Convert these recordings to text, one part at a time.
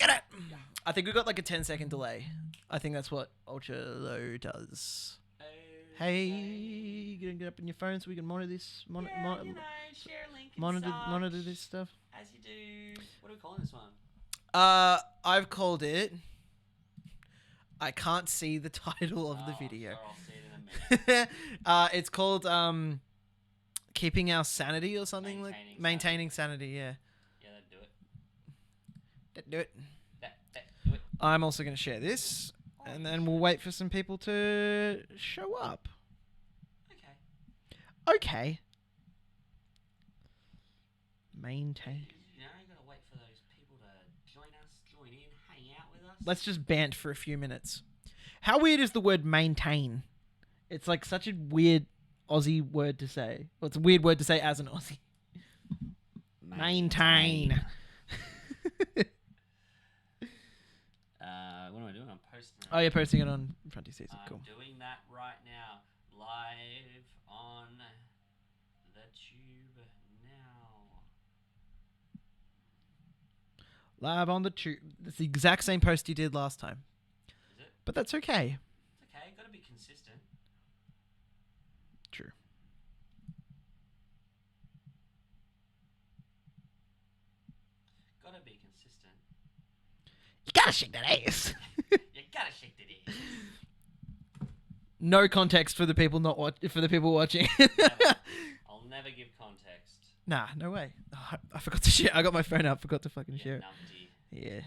Get it! I think we got like a 10-second delay. I think that's what Ultra Low does. Hey, gonna get up in your phone so we can monitor this. share a link and Monitor this stuff. As you do. What are we calling this one? I've called it. I can't see the title of the video. Sure, I'll see it in a minute. It's called Keeping Our Sanity or something Maintaining Sanity. Yeah. Yeah, that'd do it. Do it. Do it. I'm also going to share this, and then we'll wait for some people to show up. Okay. Maintain. You gotta wait for those people to join in, hang out with us. Let's just bant for a few minutes. How weird is the word maintain? It's like such a weird Aussie word to say. Well, it's a weird word to say as an Aussie. Maintain. What am I doing? I'm posting it. Oh, you're posting it on Frontier Season. Cool. I'm doing that right now. Live on the tube now. Live on the tube. It's the exact same post you did last time. Is it? But that's okay. It's okay. Gotta be consistent. True. Gotta be consistent. You gotta shake that ass. You gotta shake that ass. No context for the people watching. I'll never give context. Nah, no way. Oh, I forgot to share. I got my phone out. Forgot to fucking share it. Numpty. Yeah.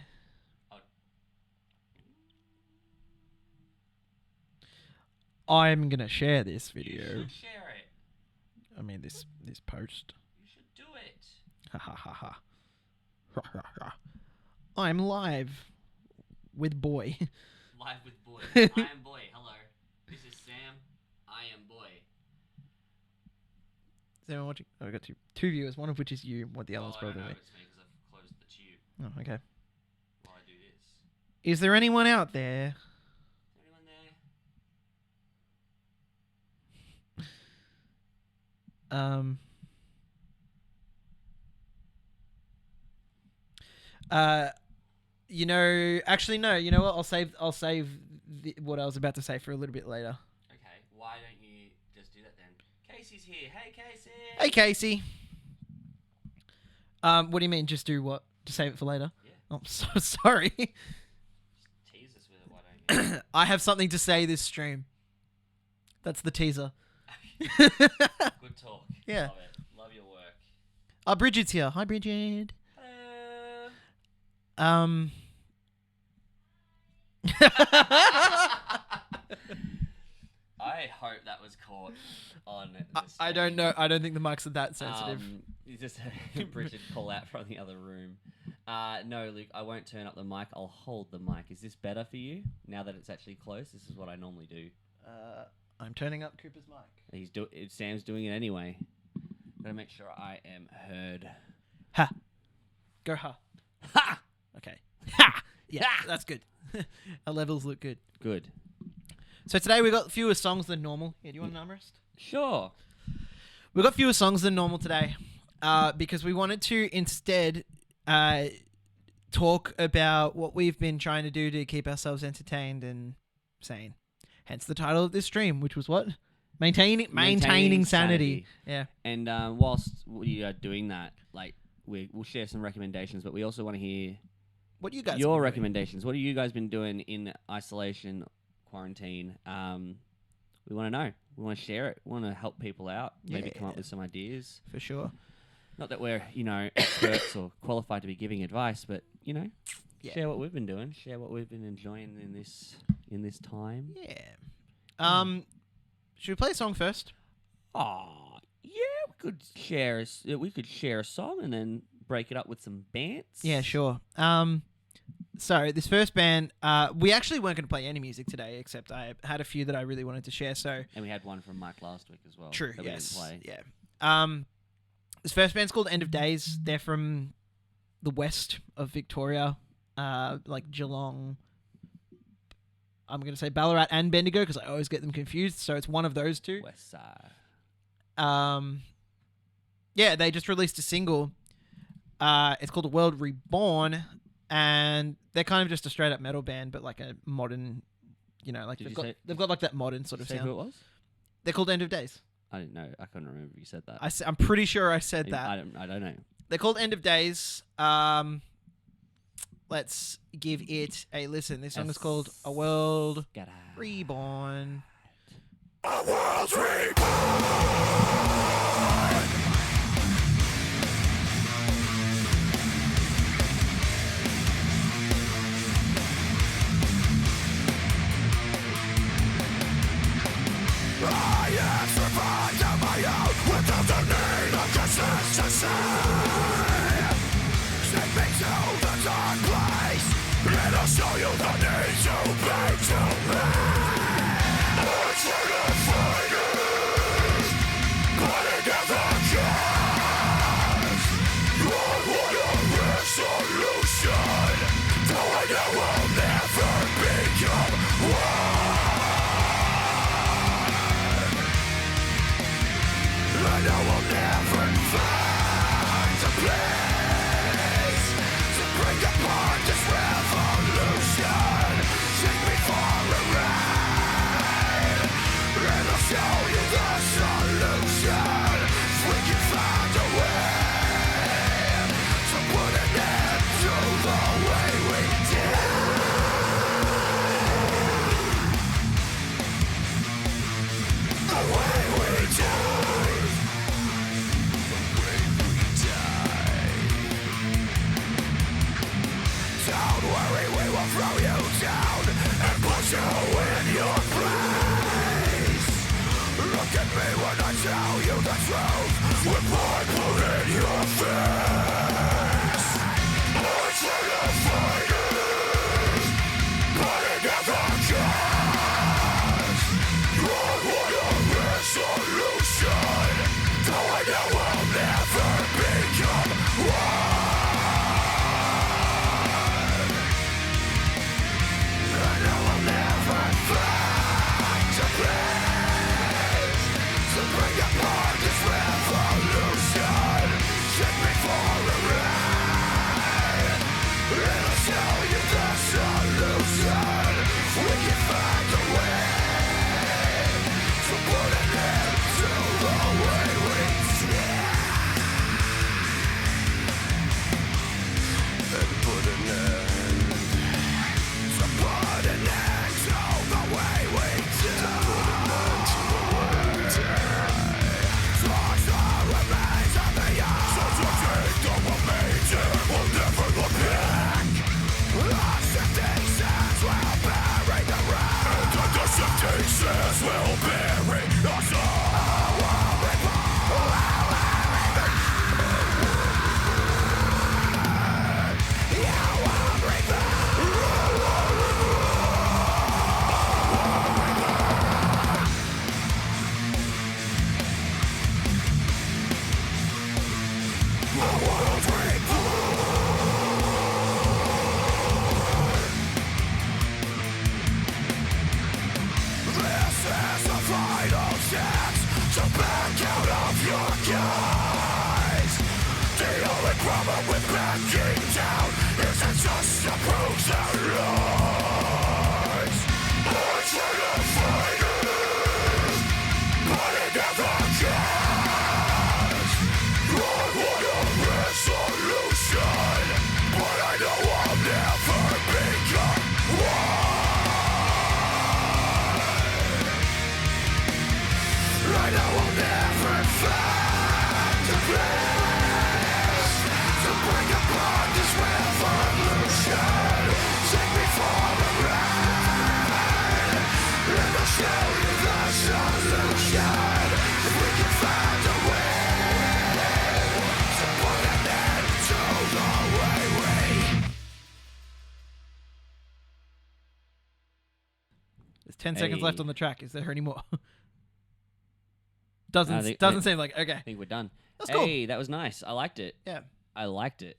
I'm gonna share this video. You should share it. I mean this post. You should do it. Ha ha ha ha. Ha ha ha. I'm live with boy. Live with boy. I am boy. Hello. This is Sam. I am boy. Is anyone watching? Oh, I got two viewers, one of which is you. What the other one's probably I don't know me. it's me because I've closed the tube Oh, okay. while I do this. Is there anyone out there? Is there anyone there? Actually no. You know what? I'll save what I was about to say for a little bit later. Okay, why don't you just do that then? Casey's here. Hey, Casey. Hey, Casey. What do you mean? Just do what? Just save it for later? Yeah. Oh, I'm so sorry. Just tease us with it. Why don't you? I have something to say this stream. That's the teaser. Good talk. Yeah. Love it. Love your work. Bridget's here. Hi, Bridget. Hello. I hope that was caught on the I don't know. I don't think the mics are that sensitive. You just heard Bridget call out from the other room. No, Luke, I won't turn up the mic. I'll hold the mic. Is this better for you now that it's actually close? This is what I normally do. I'm turning up Cooper's mic. Sam's doing it anyway. Gotta make sure I am heard. Ha. Go ha. Ha. Okay. Ha. Yeah, that's good. Our levels look good. Good. So today we got fewer songs than normal. Yeah, do you want an armrest? Sure. We got fewer songs than normal today, because we wanted to instead talk about what we've been trying to do to keep ourselves entertained and sane. Hence the title of this stream, which was what? Maintaining sanity. Yeah. And whilst we are doing that, like we'll share some recommendations, but we also want to hear what you guys your recommendations. What have you guys been doing in isolation, quarantine? We want to know. We want to share it. We want to help people out. Maybe come up with some ideas. For sure. Not that we're, experts or qualified to be giving advice, but share what we've been doing. Share what we've been enjoying in this time. Yeah. Should we play a song first? Oh, yeah. We could share a song and then break it up with some bands. Yeah, sure. So this first band, we actually weren't going to play any music today, except I had a few that I really wanted to share. And we had one from Mike last week as well. True. That Yes. we didn't play. Yeah. This first band's called End of Days. They're from the west of Victoria, like Geelong. I'm going to say Ballarat and Bendigo because I always get them confused. So it's one of those two. West side. Yeah, they just released a single. It's called The World Reborn. and they're kind of just a straight up metal band, but like a modern, like Did they've got like that modern sort of say sound. who it was? They're called End of Days. I didn't know. I couldn't remember if you said that. I'm pretty sure I said that. I don't know. They're called End of Days. Let's give it a listen. This song is called A World Reborn. A world reborn. I have survived on my own without the need of consistency. Take me to the dark place, and I'll show you the need to be to me. I'm trying to find it, putting in the chaos. I want a resolution, though I know I'll never become one. I know I'll never find a place to break apart this revolution. Take me for a ride, and I'll show you the solution. If we can find a way to put an end to the way we did. The way we did. Don't worry, we will throw you down and put you in your place. Look at me when I tell you the truth, with Bible in your face. I'm trying to fight it, putting in the chaos. I want a resolution, though I know I'll never become one. Will bury us problem with backing down isn't just to prove their lies. I'm trying to fight it, putting in the chaos. I want a resolution, but I know I'll never become one. I know I'll never find a place to break apart this revolution. Take me for a ride, and I'll show you the solution. If we can find a way to put an end to the way we. There's 10 seconds left on the track. Is there any more? I Doesn't seem like okay. I think we're done. That's cool. Hey, that was nice. I liked it. Yeah. I liked it.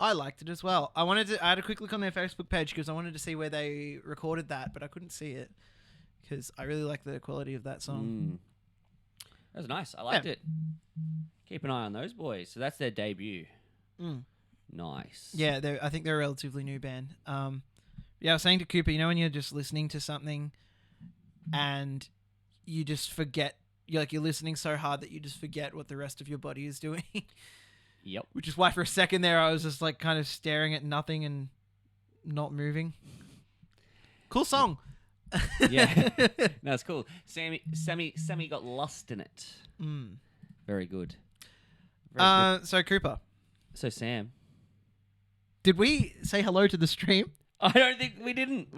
I liked it as well. I had a quick look on their Facebook page because I wanted to see where they recorded that, but I couldn't see it because I really like the quality of that song. That was nice. I liked it. Keep an eye on those boys. So that's their debut. Nice. Yeah, I think they're a relatively new band. Yeah, I was saying to Cooper, you know when you're just listening to something and you just forget, you're listening so hard that you just forget what the rest of your body is doing. Yep. Which is why for a second there I was just like kind of staring at nothing and not moving. Cool song. Yeah. No, it's cool. Sammy got lost in it. Very good. Very good. So Cooper, So Sam. did we say hello to the stream? I don't think we didn't.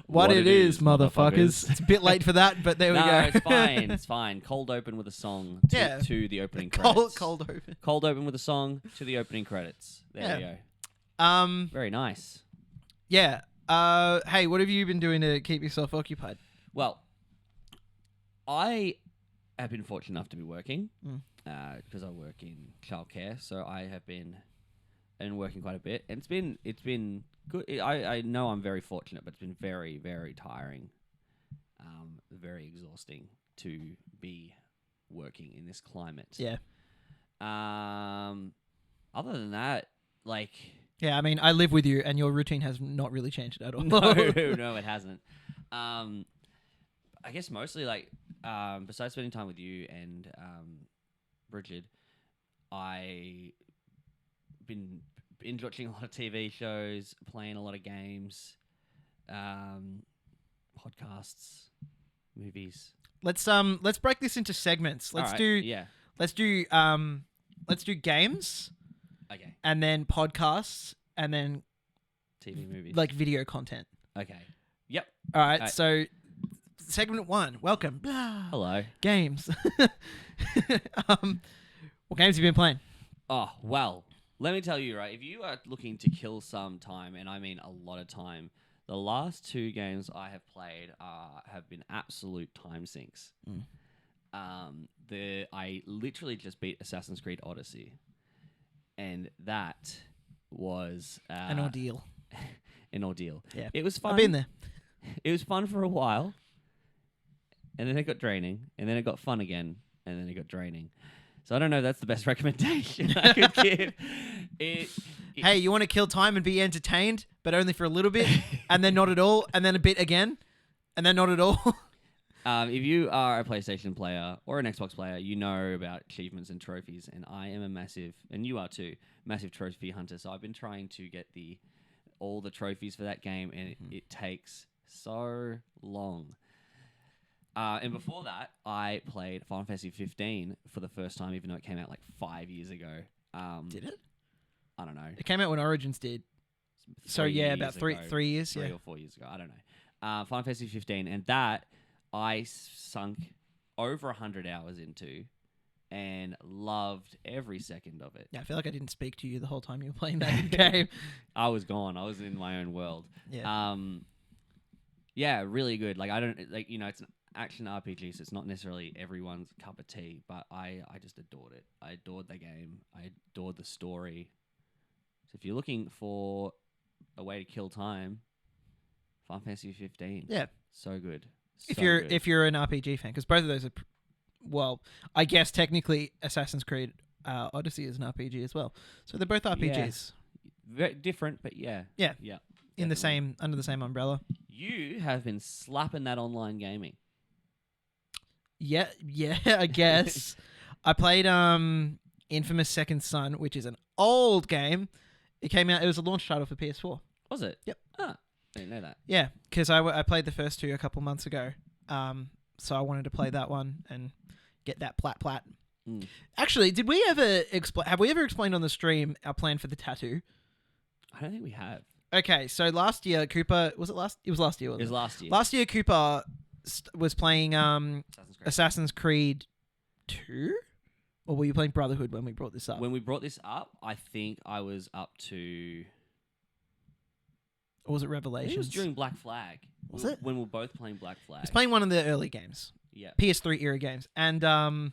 What it is, motherfuckers. It's a bit late for that, but there we No, go. it's fine. It's fine. Cold open with a song to the opening credits. Cold open. Cold open with a song to the opening credits. There we go. Very nice. Yeah. Hey, what have you been doing to keep yourself occupied? Well, I have been fortunate enough to be working because I work in childcare, so I have been working quite a bit, and it's been good. I know I'm very fortunate, but it's been very, very tiring, very exhausting to be working in this climate. Yeah. Other than that, like. Yeah, I mean, I live with you, and your routine has not really changed at all. No, it hasn't. I guess mostly like besides spending time with you and Bridget, I been binge watching a lot of TV shows, playing a lot of games, podcasts, movies. Let's break this into segments. Let's do games. Okay. And then podcasts, and then TV movies. like video content. Okay. Yep. All right. So segment 1. Welcome. Hello. Games. What games have you been playing? Oh, well, let me tell you, right, if you are looking to kill some time, and I mean a lot of time, the last 2 games I have played have been absolute time sinks. I literally just beat Assassin's Creed Odyssey, and that was An ordeal. An ordeal. Yeah. It was fun. I've been there. It was fun for a while, and then it got draining, and then it got fun again, and then it got draining. So I don't know if that's the best recommendation I could give. Hey, you want to kill time and be entertained, but only for a little bit, and then not at all, and then a bit again, and then not at all? If you are a PlayStation player or an Xbox player, you know about achievements and trophies, and I am a massive, and you are too, massive trophy hunter. So I've been trying to get all the trophies for that game, and it takes so long. And before that, I played Final Fantasy 15 for the first time, even though it came out like 5 years ago. Did it? I don't know. It came out when Origins did. So yeah, about 3 years. 3 or 4 years ago. I don't know. Final Fantasy 15, and that I sunk over 100 hours into and loved every second of it. Yeah, I feel like I didn't speak to you the whole time you were playing that game. I was gone. I was in my own world. Yeah. Yeah, really good. Like, I don't, like, you know, it's an action RPG, so it's not necessarily everyone's cup of tea, but I just adored it. I adored the game. I adored the story. So if you're looking for a way to kill time, Final Fantasy 15. Yeah. So good. If you're an RPG fan, because both of those are, well, I guess technically Assassin's Creed Odyssey is an RPG as well. So they're both RPGs. Very different, but yeah. Yeah. Yeah. In the definitely. under the same umbrella. You have been slapping that online gaming. Yeah, I guess. I played Infamous Second Son, which is an old game. It came out. It was a launch title for PS4. Was it? Yep. Ah, I didn't know that. Yeah, because I played the first 2 a couple months ago. So I wanted to play that one and get that plat. Actually, did we ever have we ever explained on the stream our plan for the tattoo? I don't think we have. Okay, so last year Cooper it was last year. Wasn't It was last year. Last year Cooper was playing Assassin's Creed 2, or were you playing Brotherhood when we brought this up? When we brought this up, I think I was up to. Or was it I Revelations? think it was during Black Flag. Was it? When we were both playing Black Flag. He's playing one of the early games. Yeah. PS3 era games. And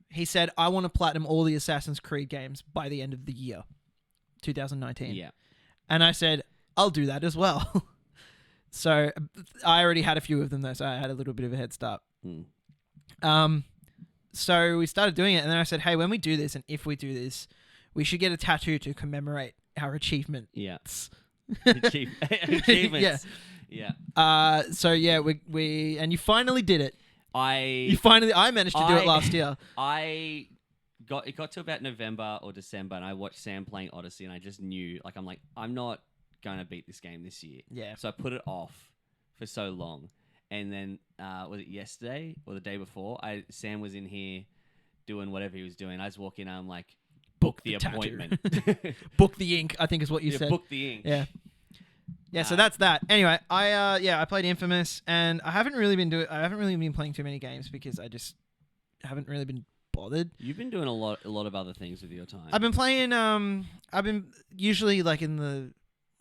he said, I want to platinum all the Assassin's Creed games by the end of the year, 2019. Yeah. And I said, I'll do that as well. So I already had a few of them, though, so I had a little bit of a head start. So we started doing it, and then I said, hey, when we do this, and if we do this, We should get a tattoo to commemorate our achievements. Yeah. Achievements. Yeah. So yeah, we and you finally did it. I managed to do it last year. It got to about November or December, and I watched Sam playing Odyssey, and I just knew, like, I'm like, I'm not gonna beat this game this year. Yeah. So I put it off for so long, and then was it yesterday or the day before? Sam was in here doing whatever he was doing. I just walk in, and I'm like, book the appointment. Book the ink, I think is what you said. Book the ink. Yeah. Yeah, so that's that. Anyway, I played Infamous, and I haven't really been playing too many games because I just haven't really been bothered. You've been doing a lot of other things with your time. I've been playing I've been usually like in the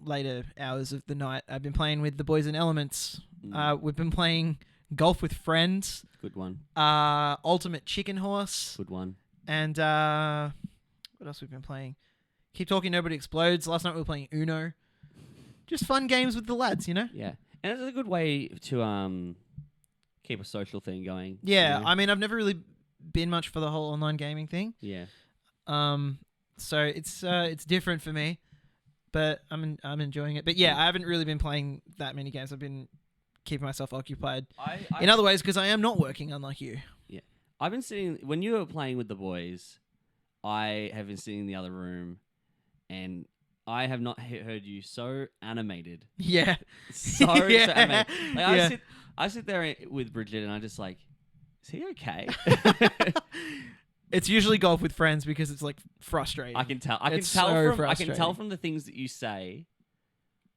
later hours of the night. I've been playing with the boys in Elements. We've been playing Golf with Friends. Good one. Ultimate Chicken Horse. Good one. And what else we've been playing? Keep Talking Nobody Explodes. Last night we were playing Uno. Just fun games with the lads, you know? Yeah. And it's a good way to keep a social thing going. Yeah, you know? I mean, I've never really been much for the whole online gaming thing. Yeah. So it's different for me, but I'm enjoying it. But yeah, I haven't really been playing that many games. I've been keeping myself occupied in other ways because I am not working, unlike you. Yeah. I've been sitting when you were playing with the boys. I have been sitting in the other room, and I have not heard you so animated. Yeah. So animated. Like, yeah. I sit there with Bridget, and I'm just like, is he okay? It's usually Golf with Friends because it's like frustrating. I can tell. I can tell from the things that you say,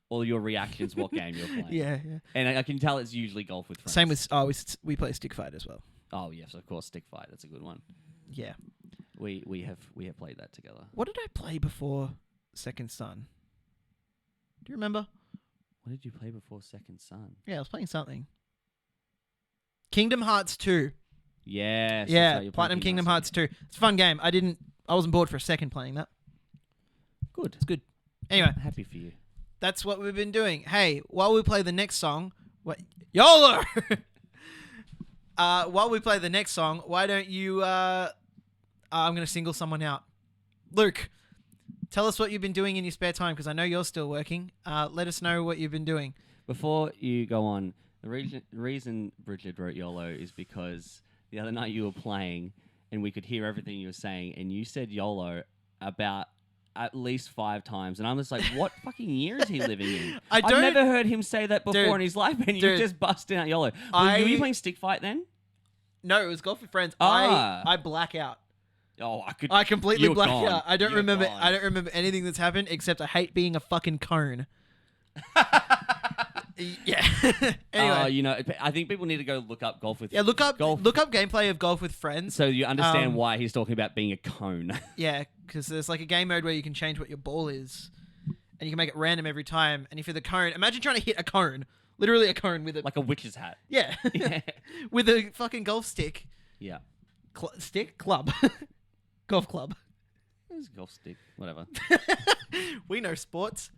or your reactions, what game you're playing. Yeah. And I can tell it's usually Golf with Friends. Same with we play Stick Fight as well. Oh yes, of course, Stick Fight. That's a good one. Yeah. We have played that together. What did I play before Second Son? Do you remember? What did you play before Second Son? Yeah, I was playing something. Kingdom Hearts 2. Yes. Yeah, Platinum Kingdom Hearts 2. It's a fun game. I wasn't bored for a second playing that. Good. It's good. Anyway, I'm happy for you. That's what we've been doing. Hey, while we play the next song, YOLO! While we play the next song, why don't you I'm going to single someone out. Luke, tell us what you've been doing in your spare time, because I know you're still working. Let us know what you've been doing. Before you go on, the reason Bridget wrote YOLO is because the other night you were playing and we could hear everything you were saying, and you said YOLO about at least 5 times, and I'm just like, what fucking year is he living in? I've never heard him say that before in his life, and you just busted out YOLO. Were you playing Stick Fight then? No, it was Golf with Friends. I black out. Oh, I completely black out. I don't remember. Gone. I don't remember anything that's happened except I hate being a fucking cone. Yeah. Anyway, I think people need to go look up Golf with. Yeah, look up gameplay of Golf with Friends. So you understand why he's talking about being a cone. Yeah, because there's like a game mode where you can change what your ball is, and you can make it random every time. And if you're the cone, imagine trying to hit a cone, literally a cone with a like a witch's hat. Yeah, with a fucking golf stick. Yeah, club, golf club. It's a golf stick, whatever. We know sports.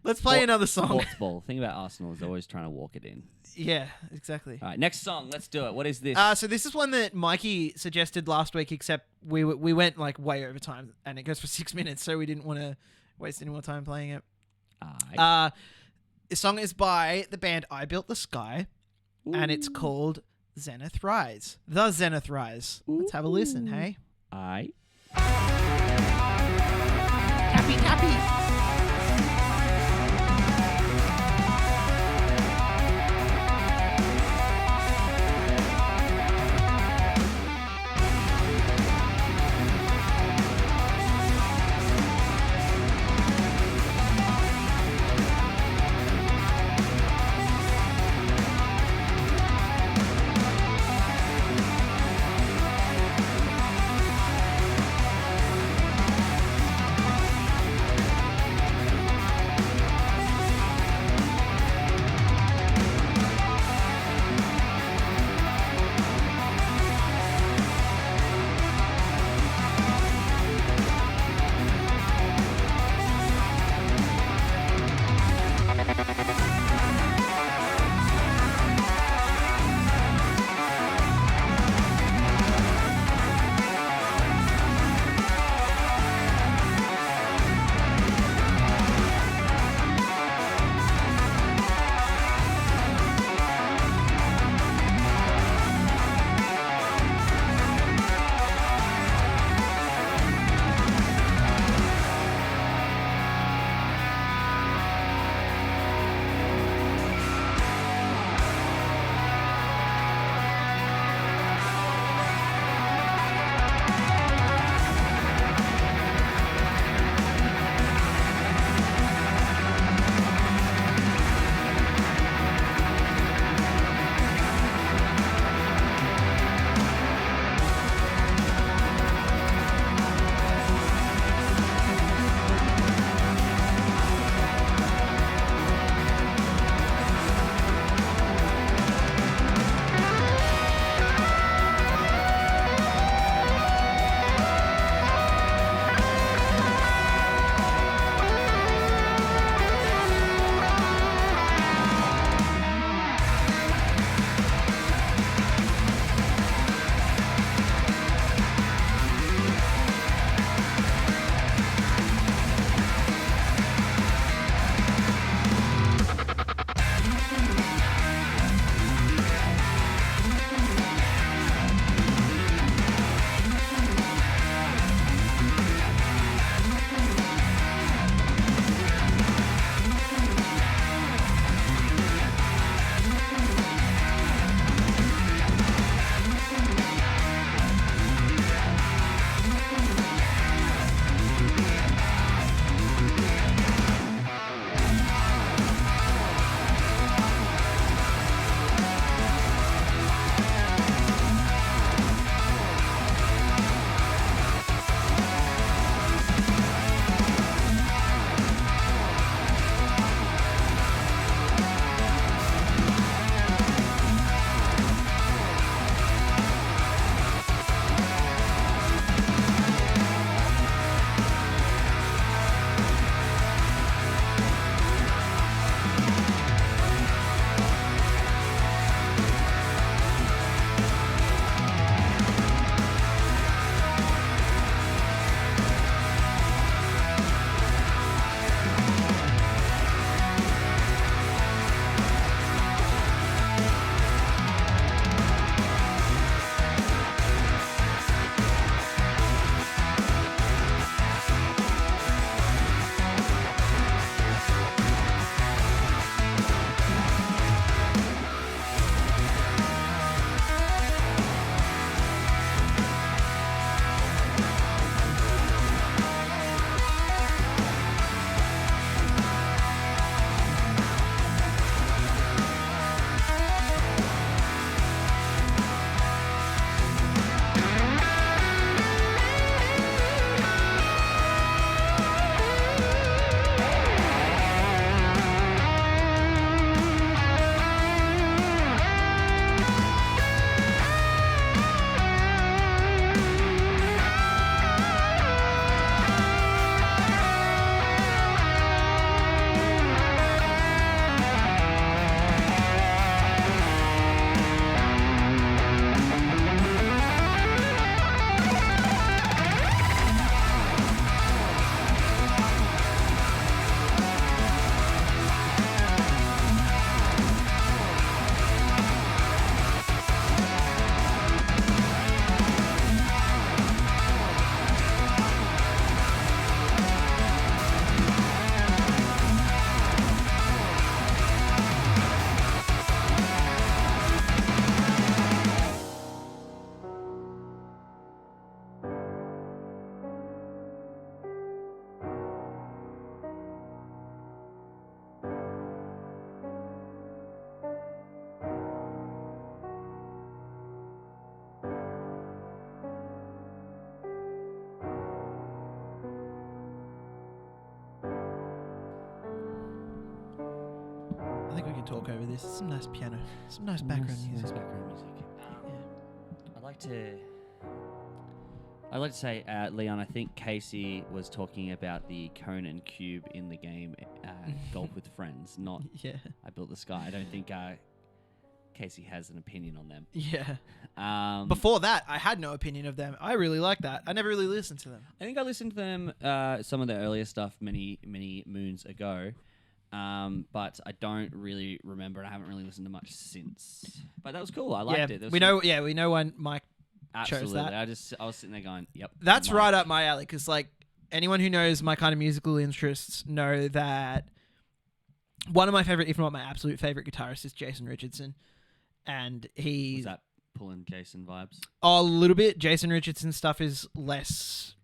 Let's play another song. Sports ball. The thing about Arsenal is always trying to walk it in. Yeah, exactly. All right, next song. Let's do it. What is this? So this is one that Mikey suggested last week, except we went like way over time, and it goes for 6 minutes, so we didn't want to waste any more time playing it. This song is by the band I Built the Sky, and it's called Zenith Rise. The Zenith Rise. Let's have a listen, hey? Aye. Happy, happy. I think we can talk over this. Some nice piano. Some nice background music. Nice background music. Yeah. I'd like to say, Leon, I think Casey was talking about the cone and cube in the game Golf with Friends, not Yeah. I Built the Sky. I don't think Casey has an opinion on them. Yeah. Before that, I had no opinion of them. I really like that. I never really listened to them. I think I listened to them, some of the earlier stuff many moons ago, but I don't really remember, and I haven't really listened to much since. But that was cool. I liked it. We know when Mike chose absolutely. that. I was sitting there going, "Yep." That's Mike. right up my alley, because like anyone who knows my kind of musical interests know that one of my favorite, if not my absolute favorite guitarist, is Jason Richardson, and he's Was that pulling Jason vibes? a little bit. Jason Richardson stuff is less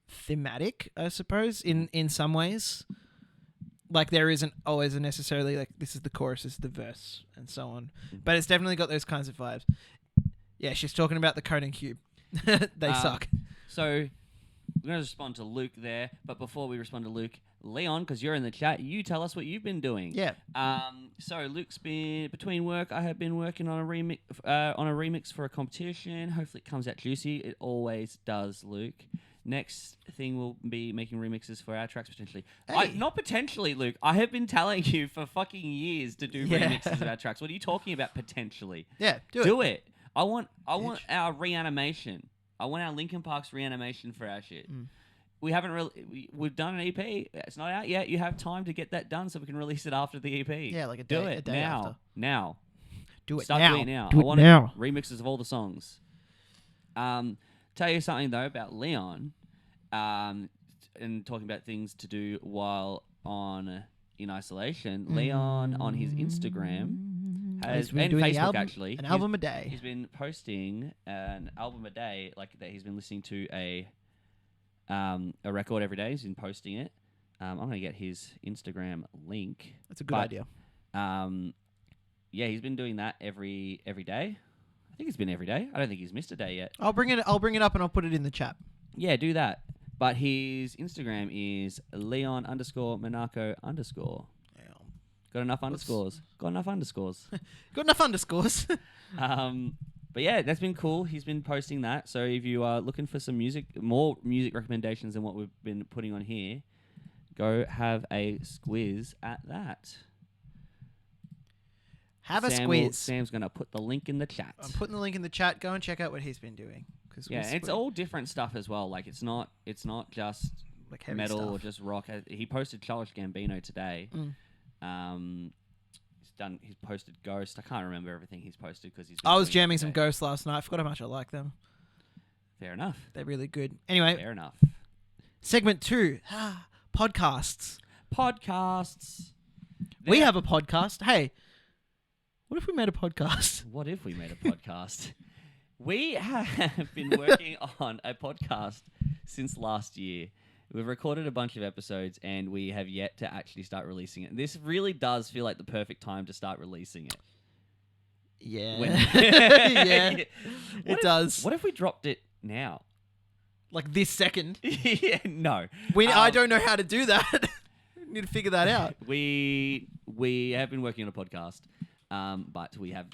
thematic, I suppose, in some ways. Like there isn't always a necessarily like this is the chorus, this is the verse, and so on. But it's definitely got those kinds of vibes. Yeah, she's talking about the cone and cube. They suck. So we're going to respond to Luke there, but before we respond to Luke, Leon, because you're in the chat, you tell us what you've been doing. Yeah. So Luke's been between work. I have been working on a remix for a competition. Hopefully, it comes out juicy. It always does, Luke. Next thing we'll be making remixes for our tracks potentially. Hey. Not potentially, Luke. I have been telling you for fucking years to do remixes of our tracks. What are you talking about potentially? Yeah, Do it. I want our reanimation. I want our Linkin Park's reanimation for our shit. We haven't really. We've done an EP. It's not out yet. You have time to get that done so we can release it after the EP. Yeah, like a Do day, it a day now. after. Now. Do it Start now. doing it now. Do I it want now. remixes of all the songs. Tell you something though about Leon, and talking about things to do while in isolation. Leon on his Instagram has, been and doing Facebook actually, an album a day. He's been posting an album a day, like that. He's been listening to a record every day. He's been posting it. I'm gonna get his Instagram link. That's a good idea. Yeah, he's been doing that every day. I think it's been every day. I don't think he's missed a day yet. I'll bring it up and I'll put it in the chat. Yeah, do that. But his Instagram is Leon_Monaco_. Got enough underscores. Got enough underscores. Got enough underscores. But yeah, that's been cool. He's been posting that. So if you are looking for some more music recommendations than what we've been putting on here, go have a squiz at that. Have a squiz. Sam's going to put the link in the chat. I'm putting the link in the chat. Go and check out what he's been doing. Yeah, it's all different stuff as well. Like it's not just like heavy metal stuff. or just rock. He posted Childish Gambino today. He's posted Ghost. I can't remember everything he's posted because I was jamming some Ghost last night. I forgot how much I like them. Fair enough. They're really good. Anyway, Fair enough. segment 2. Podcasts. We have a podcast. Hey, what if we made a podcast? What if we made a podcast? We have been working on a podcast since last year. We've recorded a bunch of episodes and we have yet to actually start releasing it. This really does feel like the perfect time to start releasing it. Yeah. Yeah. It does. What if we dropped it now? Like this second? Yeah, no. I don't know how to do that. Need to figure that out. We have been working on a podcast, but we have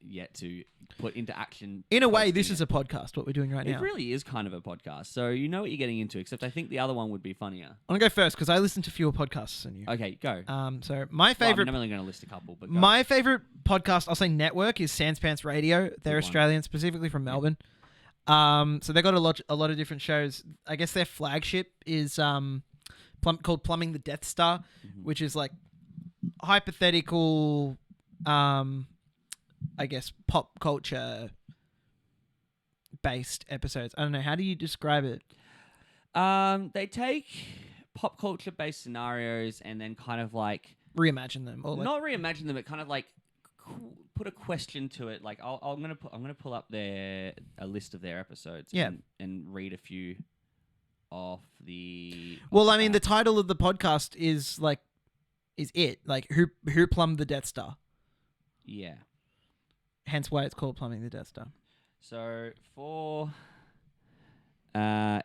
yet to put into action. In a way, this is a podcast, what we're doing right now. It really is kind of a podcast. So you know what you're getting into, except I think the other one would be funnier. I'm going to go first because I listen to fewer podcasts than you. Okay, go. So my favorite... I'm only going to list a couple, but go. My favorite podcast, I'll say network, is Sans Pants Radio. They're Good one. Australian, specifically from Melbourne. So they've got a lot of different shows. I guess their flagship is called Plumbing the Death Star, which is like hypothetical... I guess pop culture based episodes. I don't know. How do you describe it? They take pop culture based scenarios and then kind of like Reimagine them, or like, not reimagine them, but kind of like put a question to it. Like I'm gonna pull up a list of their episodes. Yeah. and read a few off the. Well, I mean, the title of the podcast is it like who plumbed the Death Star? Yeah. Hence why it's called Plumbing the Death Star. So, for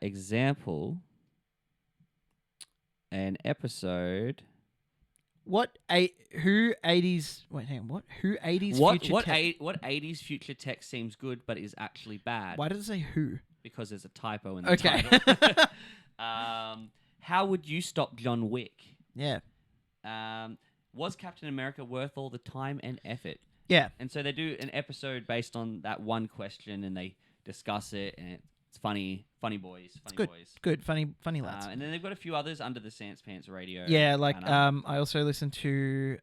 example, an episode Who 80s? Wait, hang on. What? Who 80s What future what tech? what 80s future tech seems good but is actually bad? Why does it say who? Because there's a typo in the Okay. title. How would you stop John Wick? Yeah. Was Captain America worth all the time and effort? Yeah. And so they do an episode based on that one question, and they discuss it, and it's funny boys, Good. Funny lads. And then they've got a few others under the Sans Pants Radio. Yeah, like banner. I also listen to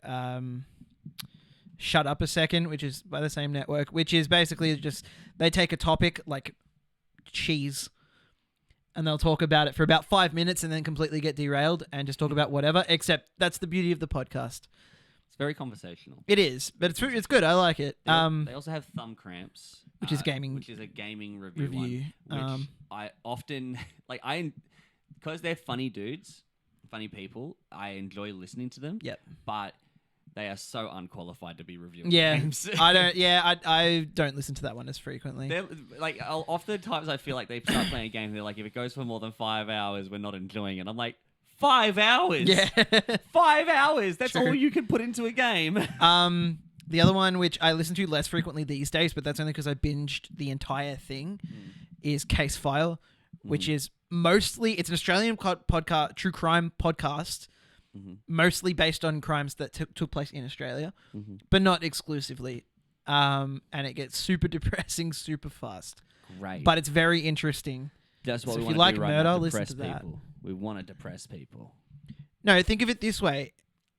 Shut Up a Second, which is by the same network, which is basically just they take a topic like cheese and they'll talk about it for about 5 minutes and then completely get derailed and just talk about whatever, except that's the beauty of the podcast. It's very conversational. It is, but it's good. I like it. They also have Thumb Cramps, which is gaming, which is a gaming review. One, which I often because they're funny dudes, funny people. I enjoy listening to them. Yep. But they are so unqualified to be reviewing games. I don't. Yeah, I don't listen to that one as frequently. They're like, oftentimes I feel like they start playing a game. They're like, if it goes for more than 5 hours, we're not enjoying it. I'm like, 5 hours. Yeah. 5 hours. That's True. all you can put into a game. The other one, which I listen to less frequently these days, but that's only because I binged the entire thing, is Case File, which is mostly, it's an Australian podcast, true crime podcast, mostly based on crimes that took place in Australia, but not exclusively. And it gets super depressing super fast. Great. But it's very interesting. That's what So we if want you to like do right murder, now, listen depress to that. people. We want to depress people. No, think of it this way.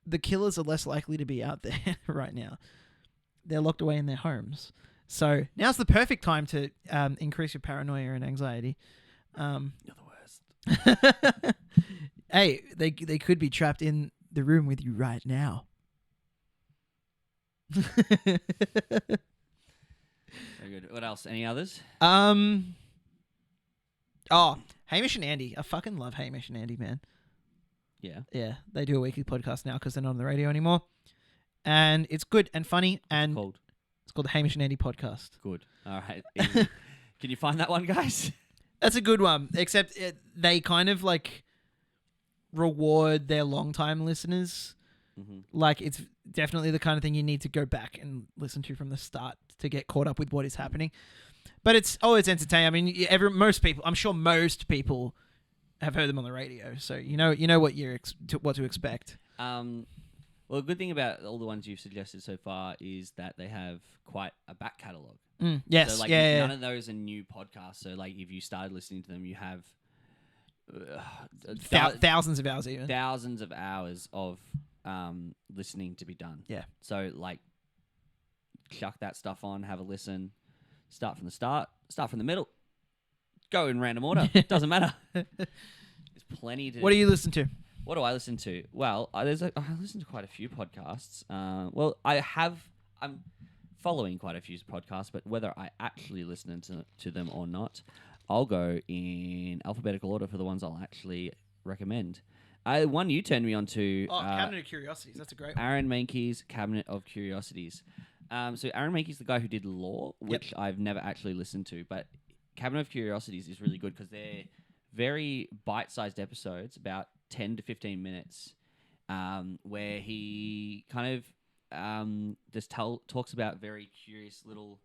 The killers are less likely to be out there right now. They're locked away in their homes. So now's the perfect time to increase your paranoia and anxiety. You're the worst. Hey, they could be trapped in the room with you right now. Very good. What else? Any others? Oh, Hamish and Andy. I fucking love Hamish and Andy, man. Yeah. Yeah, they do a weekly podcast now because they're not on the radio anymore. And it's good and funny. And it's called the Hamish and Andy Podcast. Good. All right. Easy. Can you find that one, guys? That's a good one. Except they kind of like reward their long-time listeners. Like it's definitely the kind of thing you need to go back and listen to from the start to get caught up with what is happening. But it's entertaining. I mean, I'm sure most people have heard them on the radio, so you know what what to expect. Well, a good thing about all the ones you've suggested so far is that they have quite a back catalogue. Yes, so, like, yeah. None of those are new podcasts. So, like, if you started listening to them, you have thousands of hours, even thousands of hours of listening to be done. Yeah. So, like, chuck that stuff on, have a listen, start from the start, start from the middle, go in random order. Doesn't matter. There's plenty to. What do you listen to? What do I listen to? Well, I listen to quite a few podcasts. I'm following quite a few podcasts, but whether I actually listen to them or not, I'll go in alphabetical order for the ones I'll actually recommend. One you turned me on to. Cabinet of Curiosities. That's a great one. Aaron Mankey's Cabinet of Curiosities. So Aaron Mankey's the guy who did Law, which I've never actually listened to, but Cabinet of Curiosities is really good because they're very bite-sized episodes, about 10 to 15 minutes, where he kind of just talks about very curious little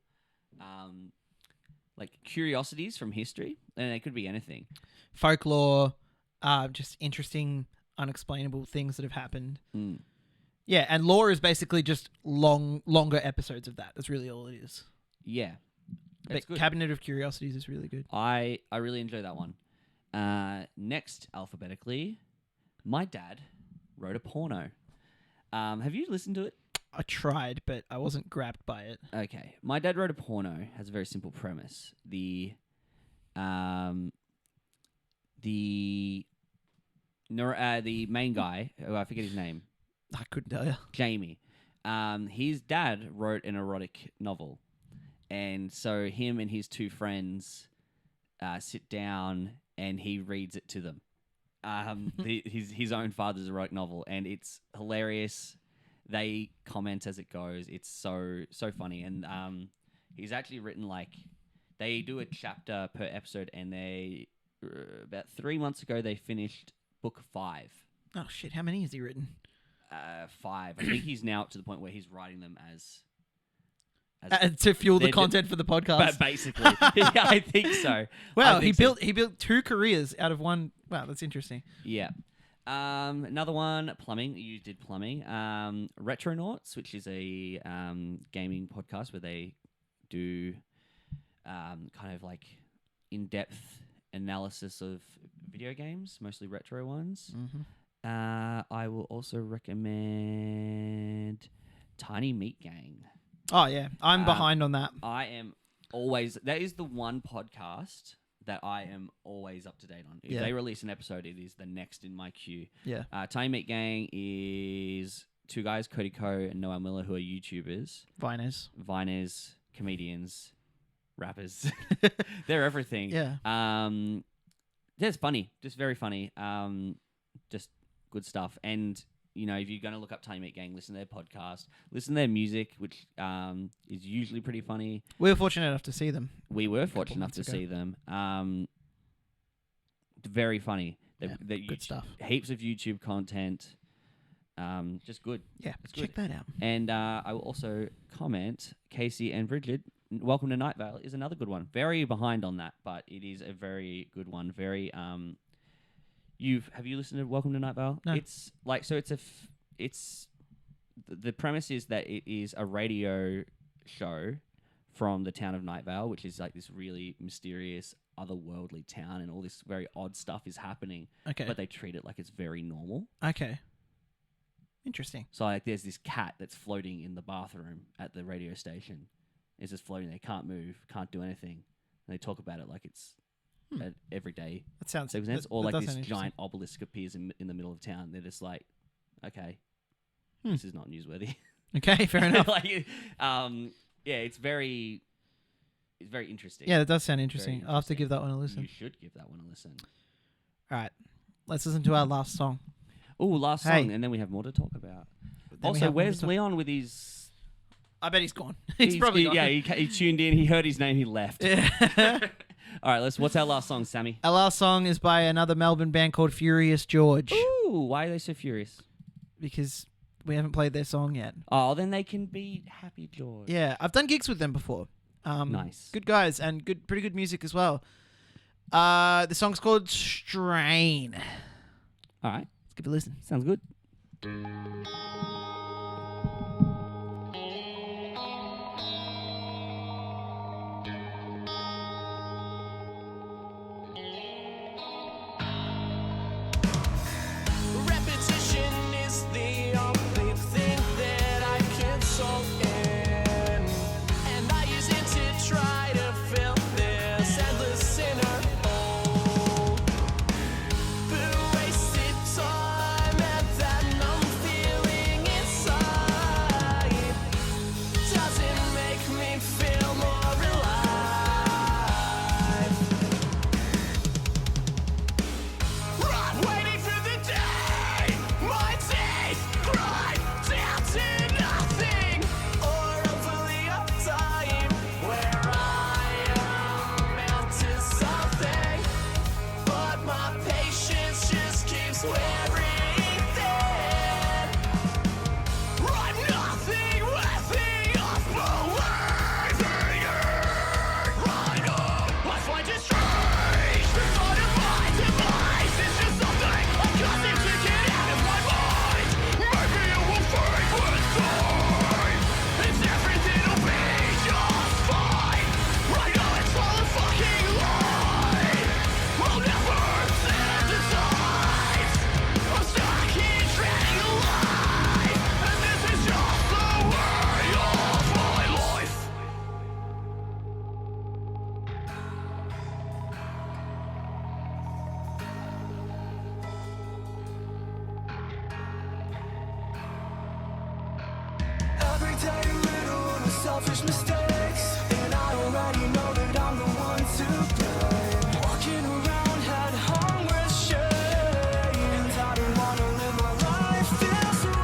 like curiosities from history, and it could be anything. Folklore, just interesting, unexplainable things that have happened. Yeah, and Law is basically just longer episodes of that. That's really all it is. Yeah. But Cabinet of Curiosities is really good. I really enjoy that one. Next, alphabetically, my dad wrote a porno. Have you listened to it? I tried, but I wasn't grabbed by it. Okay. My dad wrote a porno. Has a very simple premise. The main guy, who I forget his name. I couldn't tell you. Jamie. His dad wrote an erotic novel. And so him and his two friends sit down and he reads it to them. His own father's erotic novel. And it's hilarious. They comment as it goes. It's so funny. And he's actually written they do a chapter per episode, and they about 3 months ago they finished book 5. Oh shit! How many has he written? 5. I think he's now to the point where he's writing them as to fuel the they're content for the podcast. but basically, yeah, I think so. Wow, I he think so. built 2 careers out of one. Wow, that's interesting. Yeah. Another one, plumbing. You did plumbing. Retronauts, which is a gaming podcast where they do kind of like in-depth analysis of video games, mostly retro ones. Mm-hmm. I will also recommend Tiny Meat Gang. Oh yeah, I'm behind on that. I am always. That is the one podcast that I am always up to date on. If Yeah. they release an episode, it is the next in my queue. Yeah. Tiny Meat Gang is 2 guys, Cody Ko and Noel Miller, who are YouTubers, Viners, comedians, rappers. They're everything. Yeah. It's funny, just very funny. Just good stuff. And you know, if you're going to look up Tiny Meat Gang, listen to their podcast, listen to their music, which is usually pretty funny. We were fortunate enough to see them. We were fortunate enough months to ago. see them. Very funny. Good stuff. Heaps of YouTube content. Just good. Yeah, It's check that out. And I will also comment, Casey and Bridget, Welcome to Night Vale is another good one. Very behind on that, but it is a very good one. Very have you listened to Welcome to Night Vale? No. It's like the premise is that it is a radio show from the town of Night Vale, which is like this really mysterious, otherworldly town, and all this very odd stuff is happening. Okay. But they treat it like it's very normal. Okay. Interesting. So like, there's this cat that's floating in the bathroom at the radio station. It's just floating there, can't move, can't do anything. And they talk about it like it's an everyday That sounds circumstance. that- Or that like does this sound giant obelisk appears in the middle of town. They're just like, okay, Hmm. this is not newsworthy. interesting. Okay, fair enough. like, yeah, it's very interesting. Yeah, that does sound interesting. I'll have to interesting. give that one a listen. You should give that one a listen. All right, let's listen to our last song. Oh, last Hey. song, and then we have more to talk about. Then we Also, have one where's to- Leon with his... I bet he's gone. he's probably gone. Yeah, he tuned in. He heard his name. He left. Yeah. All right, what's our last song, Sammy? Our last song is by another Melbourne band called Furious George, Ooh, why are they so furious? because we haven't played their song yet. Oh, then they can be Happy George. Yeah, I've done gigs with them before. Nice. Good guys and pretty good music as well. The song's called Strain. All right, Let's give it a listen. sounds good. Repetition is the only thing that I can solve in, and I use it to try to fill this endless inner hole. But wasted time and that numb feeling inside doesn't make me feel more alive. I'm waiting for the day my teeth grind down to nothing, or hopefully a time where I am into something, but my patience just keeps wearing thin. I'm nothing worthy of believing in. I know I find it strange. The thought of my demise is just something I can't seem to get out of my mind. Maybe it will fade with time. It's everything will be just fine. I know it's all a fucking lie. I'll never synthesize. I'm stuck here treading a line, and this is just the way of my life. Every day little selfish mistakes, and I already know that I'm the one to blame. Walking around head hung with shame, and I don't wanna live my life this way.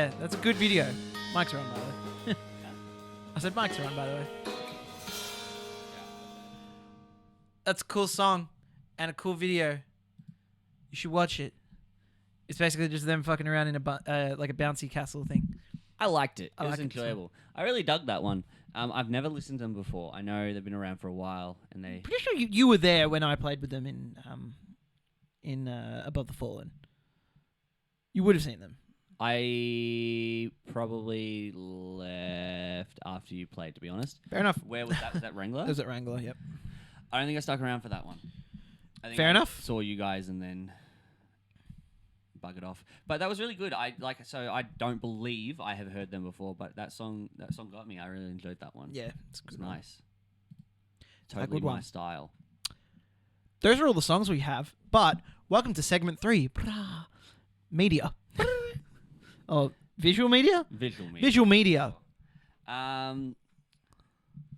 Yeah, that's a good video. Mike's are on, by the way. I said Mike's are on, by the way. That's a cool song and a cool video. You should watch it. It's basically just them fucking around in a like a bouncy castle thing. I liked it. I It was like it too. enjoyable. I really dug that one. I've never listened to them before. I know they've been around for a while, and they. Pretty sure you were there when I played with them in Above the Fallen. You would have seen them. I probably left after you played, to be honest. Fair enough. Where was that? Was that Wrangler? It was at Wrangler. Yep. I don't think I stuck around for that one. I think Fair I enough. Saw you guys and then buggered off. But that was really good. I don't believe I have heard them before, but that song got me. I really enjoyed that one. Yeah, it's It was good. nice. a Totally good my one. style. Those are all the songs we have. But welcome to segment 3. Media. Oh, visual media? Visual media. Visual media.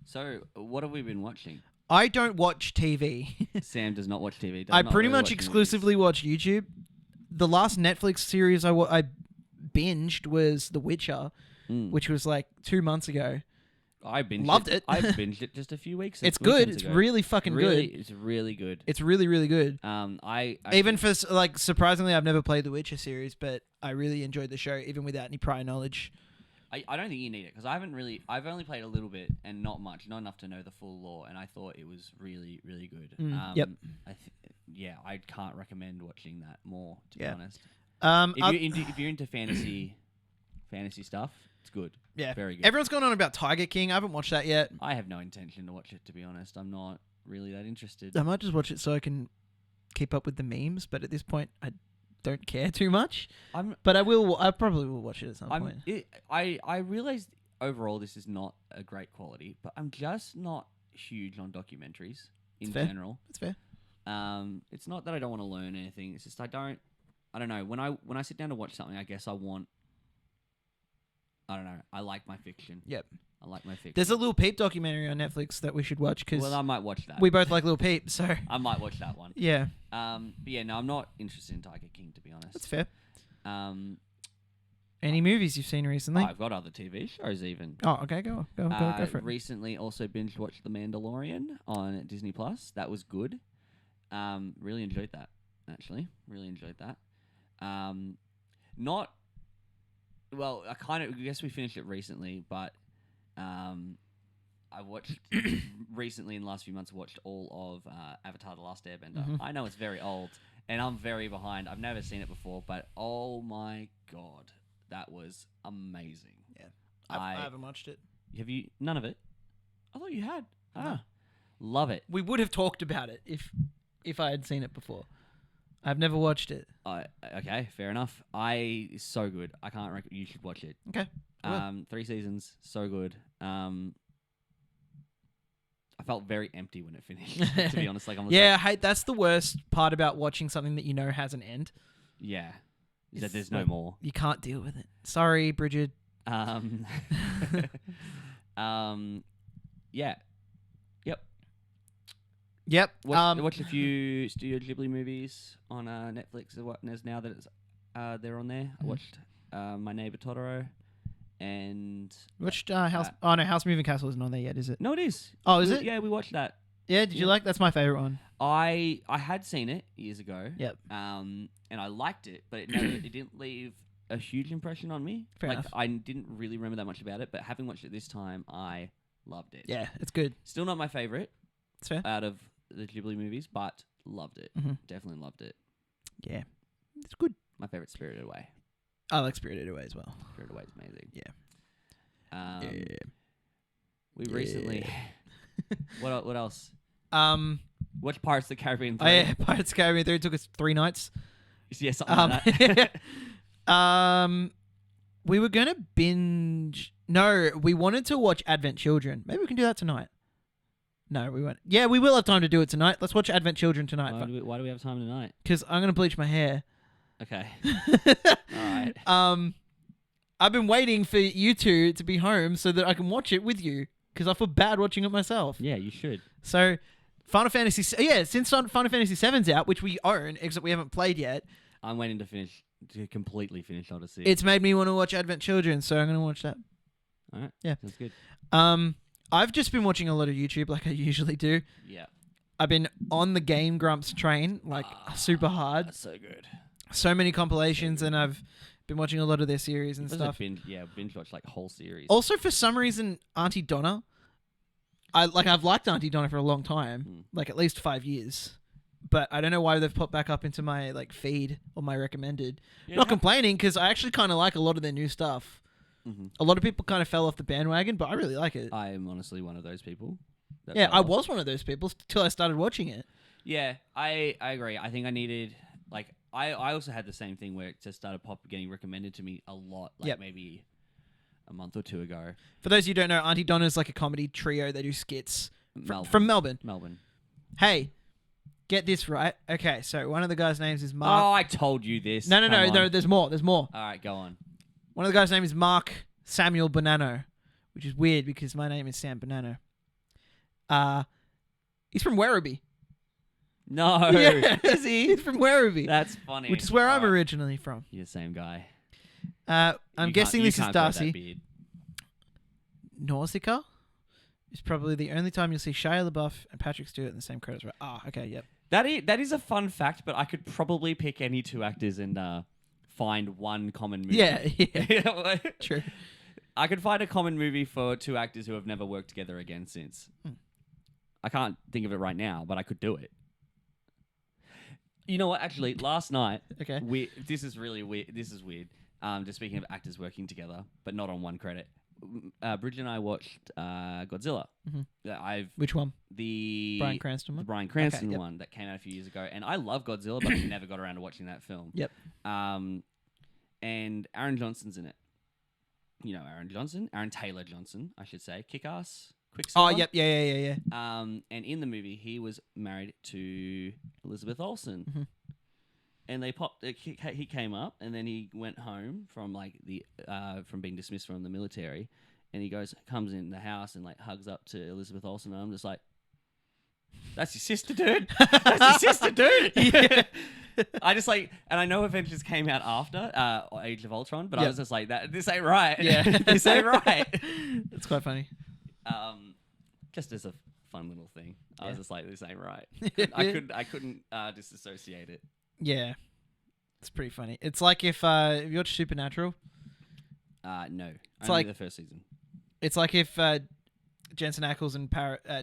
So what have we been watching? I don't watch TV. Sam does not watch TV. Does I not pretty really much watch movies. exclusively watch YouTube. The last Netflix series I binged was The Witcher, which was like 2 months ago. I binged Loved it. I binged it just a few weeks. It's good. weekends It's ago. really fucking really, good. It's really good. It's really, really good. I Even for like surprisingly, I've never played the Witcher series, but I really enjoyed the show, even without any prior knowledge. I don't think you need it because I've only played a little bit and not much, not enough to know the full lore, and I thought it was really, really good. Yep. I can't recommend watching that more, to be Yeah. honest. If If you're into fantasy stuff, it's good. yeah, Very good. Everyone's going on about Tiger King. I haven't watched that yet. I have no intention to watch it, to be honest. I'm not really that interested. I might just watch it so I can keep up with the memes, but at this point, I don't care too much. But I will. I probably will watch it at some point. I realized overall this is not a great quality, but I'm just not huge on documentaries in fair. general. That's fair. It's not that I don't want to learn anything. It's just I don't know. When I sit down to watch something, I guess I don't know. I like my fiction. Yep. I like my fiction. There's a Lil Peep documentary on Netflix that we should watch because Well, I might watch that. we both like Lil Peep. So I might watch that one. yeah, But yeah, no, I'm not interested in Tiger King, to be honest. that's fair. Um, Any movies you've seen recently? I've got other TV shows even. Oh, okay, go for it. Recently, also binge watched The Mandalorian on Disney Plus. That was good. Really enjoyed that. Actually, really enjoyed that. Not well. I guess we finished it recently, but I watched recently in the last few months. Watched all of Avatar: The Last Airbender. Mhm. I know it's very old, and I'm very behind. I've never seen it before, but oh my god, that was amazing. Yeah. I haven't watched it. Have you? None of it? I thought you had. No. Love it. We would have talked about it if I had seen it before. I've never watched it. Okay, fair enough. So good. I can't. You should watch it. Okay. I will. 3 seasons, so good. I felt very empty when it finished. To be honest, Yeah, I hate that's the worst part about watching something that you know has an end. Yeah, is It's that there's no like- more. You can't deal with it. Sorry, Bridget. Yeah. Yep. Watched a few Studio Ghibli movies on Netflix. As now that it's they're on there. I watched My Neighbor Totoro, and watched House. Oh no, House Moving Castle isn't on there yet, is it? no, it is. Oh, is it? Yeah, we watched that. Yeah. Did you like? That's my favorite one. I had seen it years ago. Yep. And I liked it, but it didn't leave a huge impression on me. Fair enough. I didn't really remember that much about it, but having watched it this time, I loved it. Yeah, it's good. Still not my favorite It's fair. out of the Ghibli movies, but loved it. Mhm. Definitely loved it. Yeah, it's good. My favorite, Spirited Away. I like Spirited Away as well. Spirited Away is amazing. Yeah. Yeah. We Yeah. recently. What else? What Watched Pirates of the Caribbean 3. Oh yeah, Pirates of the Caribbean 3 took us 3 nights. Yeah, something like that. We were gonna binge. No, we wanted to watch Advent Children. Maybe we can do that tonight. No, we won't. Yeah, we will have time to do it tonight. Let's watch Advent Children tonight. Why do we have time tonight? Because I'm gonna bleach my hair. Okay. All right. I've been waiting for you two to be home so that I can watch it with you. Because I feel bad watching it myself. Yeah, you should. So, Final Fantasy. Yeah, since Final Fantasy VII's out, which we own, except we haven't played yet. I'm waiting to finish to completely finish Odyssey. It's made me want to watch Advent Children, so I'm going to watch that. All right. Yeah. Sounds good. I've just been watching a lot of YouTube like I usually do. Yeah. I've been on the Game Grumps train, like super hard. That's so good. So many compilations, and I've been watching a lot of their series and It was stuff. binge watch like whole series. Also, for some reason, Auntie Donna. I've liked Auntie Donna for a long time, like at least 5 years. But I don't know why they've popped back up into my like feed or my recommended. Yeah, Not complaining, because I actually kind of like a lot of their new stuff. Mm-hmm. A lot of people kind of fell off the bandwagon, but I really like it. I am honestly one of those people. Yeah, I was one of those people till I started watching it. Yeah, I agree. I think I needed like I also had the same thing where it just started getting recommended to me a lot, like maybe a month or two ago. For those of you who don't know, Auntie Donna is like a comedy trio. They do skits from Melbourne. Hey, get this right. Okay, so one of the guys' names is Mark. Oh, I told you this. No. There's more. All right, go on. One of the guys' name is Mark Samuel Bonanno, which is weird because my name is Sam Bonanno. He's from Werribee. No, Yeah. is he? He's from Werribee. That's funny. Which is where I'm originally from. You're the same guy. I'm guessing this is can't grow that Darcy. beard. Nausicaa is probably the only time you'll see Shia LaBeouf and Patrick Stewart in the same credits. Okay, yep. That is a fun fact, but I could probably pick any two actors and find one common movie. Yeah. True. I could find a common movie for two actors who have never worked together again since. I can't think of it right now, but I could do it. You know what? Actually, last night, Okay. This is really weird. This is weird. Just speaking of actors working together, but not on one credit. Bridget and I watched Godzilla. Which one? The Bryan Cranston one? The Bryan Cranston Okay, yep. one that came out a few years ago, and I love Godzilla, but I never got around to watching that film. Yep. And Aaron Johnson's in it. You know Aaron Johnson, Aaron Taylor Johnson, I should say. Kick-Ass, Quicksilver. Oh, yep, yeah. And in the movie, he was married to Elizabeth Olsen. Mm-hmm. And they popped. He came up, and then he went home from like from being dismissed from the military, and he comes in the house and like hugs up to Elizabeth Olsen, and I'm just like, "That's your sister, dude. That's your sister, dude." Yeah. I just like, and I know Avengers came out after Age of Ultron, but I was just like, this ain't right. Yeah, this ain't right. That's quite funny. Just as a fun little thing, I was just like, this ain't right. I couldn't disassociate it. Yeah, it's pretty funny. It's like if you watch Supernatural. No, it's only like the first season. It's like if Jensen Ackles and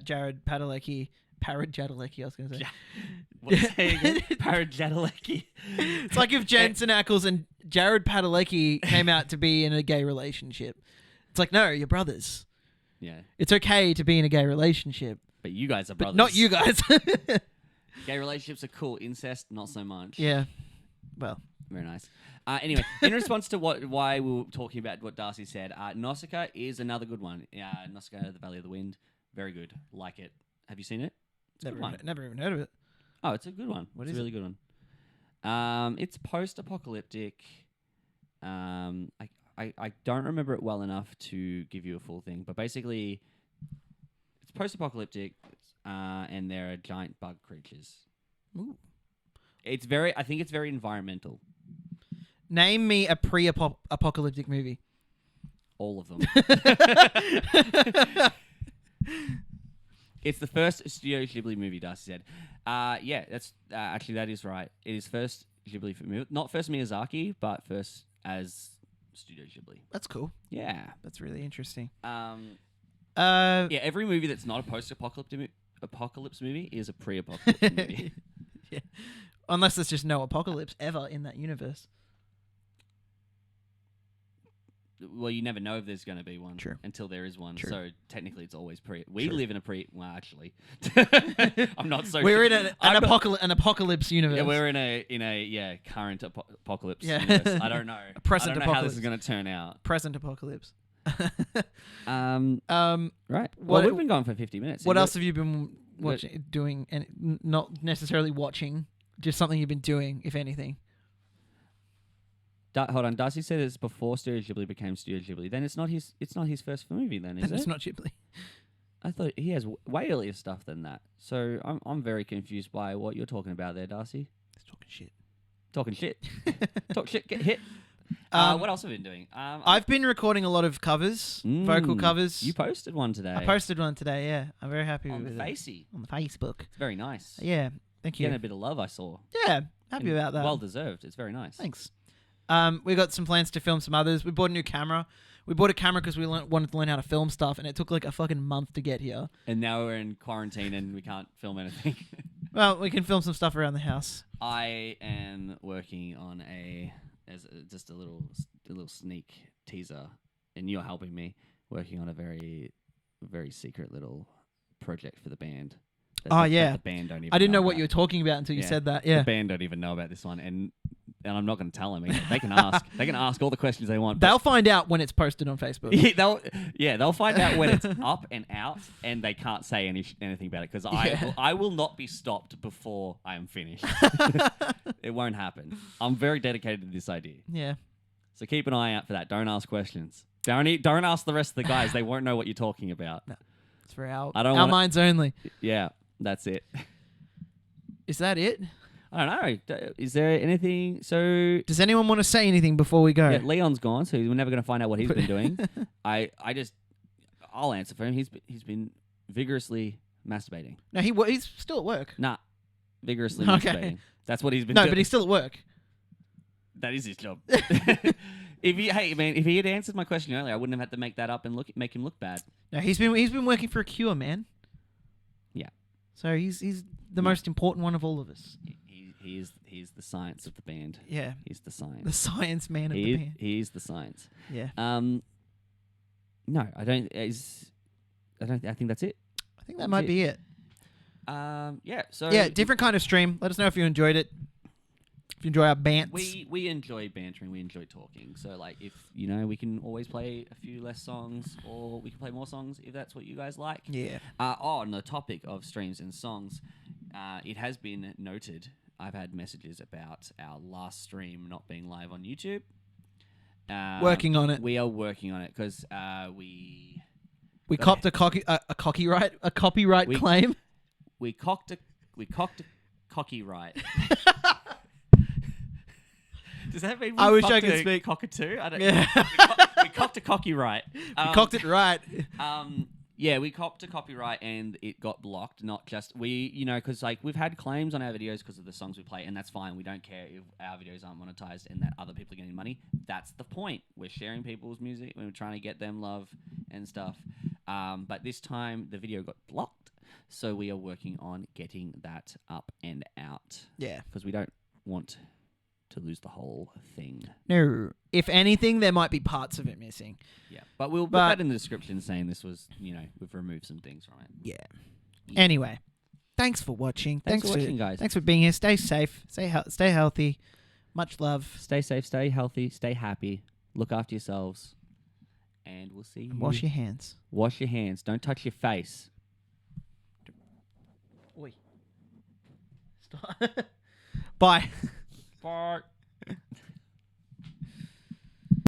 Jared Padalecki. Parrot Jadalecki, I was going to say. What's saying again? Parrot Jadalecki. It's like if Jensen Ackles and Jared Padalecki came out to be in a gay relationship. It's like, no, you're brothers. Yeah. It's okay to be in a gay relationship. But you guys are brothers. But not you guys. Gay relationships are cool. Incest, not so much. Yeah. Well. Very nice. Anyway, in response to why we were talking about what Darcy said, Nausicaa is another good one. Nausicaa, The Valley of the Wind. Very good. Like it. Have you seen it? Never even heard of it. Oh, it's a good one. It's a really good one. It's post-apocalyptic. I don't remember it well enough to give you a full thing, but basically, it's post-apocalyptic, and there are giant bug creatures. Ooh. I think it's very environmental. Name me a pre-apocalyptic movie. All of them. It's the first Studio Ghibli movie, Darcy said. Yeah, that's actually that is right. It is first Ghibli movie, not first Miyazaki, but first as Studio Ghibli. That's cool. Yeah, that's really interesting. Yeah, every movie that's not a post-apocalypse movie is a pre-apocalypse movie. Yeah, unless there's just no apocalypse ever in that universe. Well, you never know if there's going to be one. True. Until there is one. True. So technically, it's always pre. We True. live in a pre. Well, actually, I'm not so. We're in an apocalypse universe. Yeah, we're in a current apocalypse. Yeah. Universe. I don't know. A present I don't know how this apocalypse. is going to turn out. Present apocalypse. Right. Well, we've been going for 50 minutes. What else have you been watching, doing, and not necessarily watching, just something you've been doing, if anything? Hold on, Darcy said it's before Studio Ghibli became Studio Ghibli. Then it's not his first movie. Then is it? It's not Ghibli. I thought he has way earlier stuff than that. So I'm very confused by what you're talking about there, Darcy. He's talking shit. Talking shit. Talk shit, get hit. What else have we been doing? I've been recording a lot of covers, vocal covers. You posted one today. I posted one today, yeah. I'm very happy on with the it. Facey. On the Facebook. It's very nice. Yeah, thank you. Getting a bit of love, I saw. Yeah, happy about that. Well deserved. It's very nice. Thanks. We got some plans to film some others. We bought a new camera. We bought a camera because we wanted to learn how to film stuff, and it took like a fucking month to get here. And now we're in quarantine and we can't film anything. Well, we can film some stuff around the house. I am working on just a little sneak teaser, and you're helping me working on a very, very secret little project for the band. Oh, yeah. The band don't even I didn't know what about. you were talking about until you said that. Yeah. The band don't even know about this one, and I'm not going to tell them. They can ask. They can ask all the questions they want. They'll find out when it's posted on Facebook. They'll find out when it's up and out, and they can't say anything about it because I will not be stopped before I am finished. It won't happen. I'm very dedicated to this idea. Yeah. So keep an eye out for that. Don't ask questions. Don't ask the rest of the guys. They won't know what you're talking about. No. It's for our minds only. Yeah, that's it. Is that it? I don't know. Is there anything? So does anyone want to say anything before we go? Yeah, Leon's gone, so we're never going to find out what he's been doing. I'll answer for him. He's been vigorously masturbating. No, he's still at work. Nah, vigorously masturbating. That's what he's been doing. No, but he's still at work. That is his job. If he had answered my question earlier, I wouldn't have had to make that up and make him look bad. No, he's been working for a cure, man. Yeah. So he's the most important one of all of us. He's the science of the band. Yeah. He's the science. The science man of the band. He's the science. Yeah. No, I don't. I think that's it. I think that might be it. Yeah. So yeah, different kind of stream. Let us know if you enjoyed it. If you enjoy our bants. We enjoy bantering. We enjoy talking. So like, if we can always play a few less songs, or we can play more songs if that's what you guys like. Yeah. On the topic of streams and songs, it has been noted. I've had messages about our last stream not being live on YouTube. Working on it. We are working on it because we copped a copyright claim. We cocked a copyright. Does that mean I wish I could speak cockatoo? I don't. Yeah. We cocked a copyright. We cocked it right. Yeah, we copped a copyright and it got blocked. Not just because like we've had claims on our videos because of the songs we play, and that's fine. We don't care if our videos aren't monetized and that other people are getting money. That's the point. We're sharing people's music. We're trying to get them love and stuff. But this time the video got blocked, so we are working on getting that up and out. Yeah, because we don't want to lose the whole thing. No. If anything, there might be parts of it missing. Yeah. But we'll put that in the description saying this was, we've removed some things from it. Yeah. Anyway, thanks for watching. Thanks for watching, guys. Thanks for being here. Stay safe. Stay healthy. Much love. Stay safe, stay healthy, stay happy. Look after yourselves. And we'll see you. Wash your hands. Wash your hands. Don't touch your face. Oi. Stop. Bye. Bye.